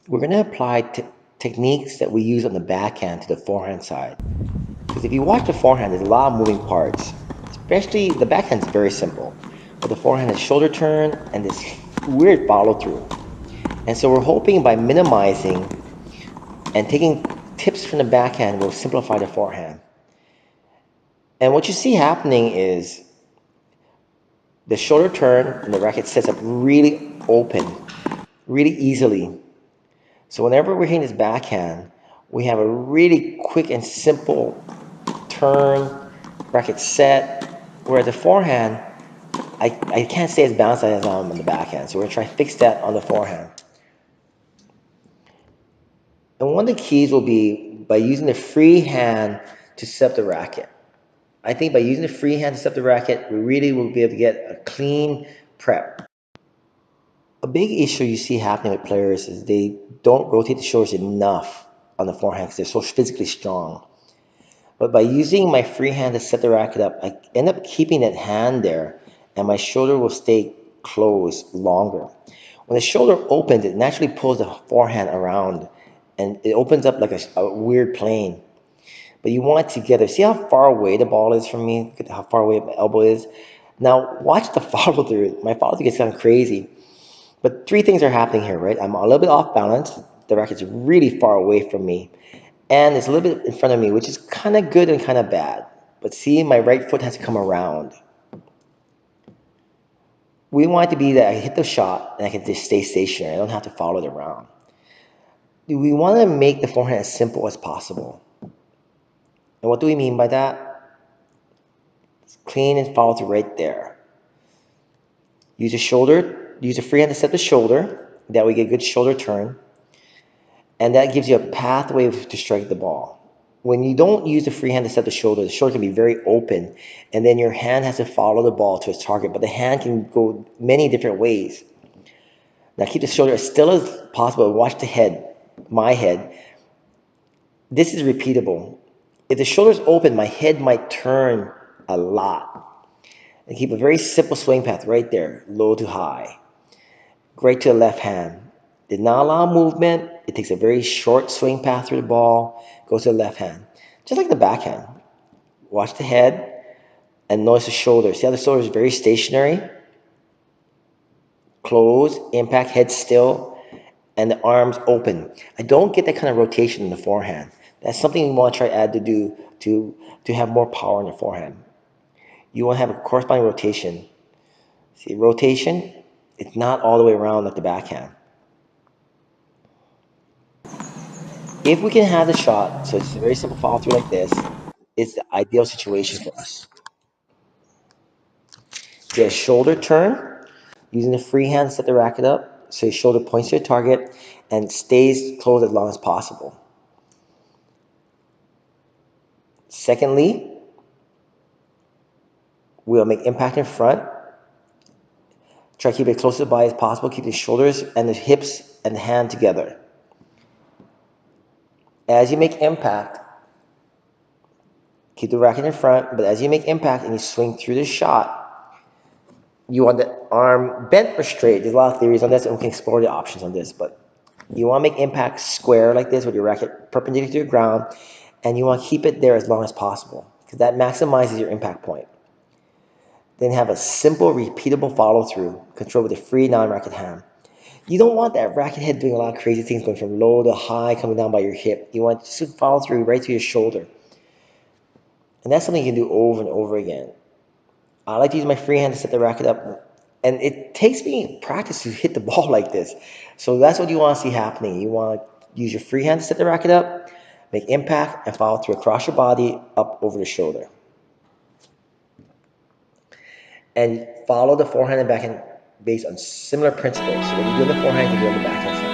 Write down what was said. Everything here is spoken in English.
We're going to apply techniques that we use on the backhand to the forehand side. Because if you watch the forehand, there's a lot of moving parts. Especially the backhand is very simple, but the forehand is shoulder turn and this weird follow through. And so we're hoping by minimizing and taking tips from the backhand will simplify the forehand. And what you see happening is the shoulder turn and the racket sets up really open, really easily. So whenever we're hitting this backhand, we have a really quick and simple turn, racket set, whereas the forehand, I can't stay as balanced as I am on the backhand. So we're gonna try to fix that on the forehand. And one of the keys will be by using the free hand to set up the racket. I think by using the free hand to set up the racket, we really will be able to get a clean prep. A big issue you see happening with players is they don't rotate the shoulders enough on the forehand because they're so physically strong. But by using my free hand to set the racket up, I end up keeping that hand there and my shoulder will stay closed longer. When the shoulder opens, it naturally pulls the forehand around and it opens up like a weird plane. But you want it together. See how far away the ball is from me? Look at how far away my elbow is. Now watch the follow through. My follow through gets kind of crazy. But three things are happening here, right? I'm a little bit off balance. The racket's really far away from me. And it's a little bit in front of me, which is kind of good and kind of bad. But see, my right foot has to come around. We want it to be that I hit the shot and I can just stay stationary. I don't have to follow it around. We want to make the forehand as simple as possible. And what do we mean by that? It's clean and follow through right there. Use a shoulder, use a free hand to set the shoulder. That way get a good shoulder turn. And that gives you a pathway to strike the ball. When you don't use the free hand to set the shoulder can be very open, and then your hand has to follow the ball to its target, but the hand can go many different ways. Now keep the shoulder as still as possible. Watch the head, my head. This is repeatable. If the shoulder's open, my head might turn a lot. And keep a very simple swing path right there, low to high. Right to the left hand. Did not allow movement. It takes a very short swing path through the ball, goes to the left hand. Just like the backhand. Watch the head and notice the shoulder. See how the shoulder is very stationary? Close, impact, head still, and the arms open. I don't get that kind of rotation in the forehand. That's something you want to try to add to do to have more power in the forehand. You want to have a corresponding rotation. See, rotation, it's not all the way around like the backhand. If we can have the shot, so it's a very simple follow through like this, it's the ideal situation for us. Get a shoulder turn, using the free hand to set the racket up, so your shoulder points to your target and stays closed as long as possible. Secondly, we'll make impact in front. Try to keep it close to the body as possible. Keep the shoulders and the hips and the hand together. As you make impact, keep the racket in front, but as you make impact and you swing through the shot, you want the arm bent or straight. There's a lot of theories on this, and we can explore the options on this, but you want to make impact square like this with your racket perpendicular to the ground, and you want to keep it there as long as possible because that maximizes your impact point. Then have a simple, repeatable follow through, controlled with a free non-racket hand. You don't want that racket head doing a lot of crazy things, going from low to high, coming down by your hip. You want to follow through right to your shoulder. And that's something you can do over and over again. I like to use my free hand to set the racket up. And it takes me practice to hit the ball like this. So that's what you want to see happening. You want to use your free hand to set the racket up, make impact, and follow through across your body, up over the shoulder. And follow the forehand and backhand based on similar principles. So when you do the forehand, you do on the backhand side.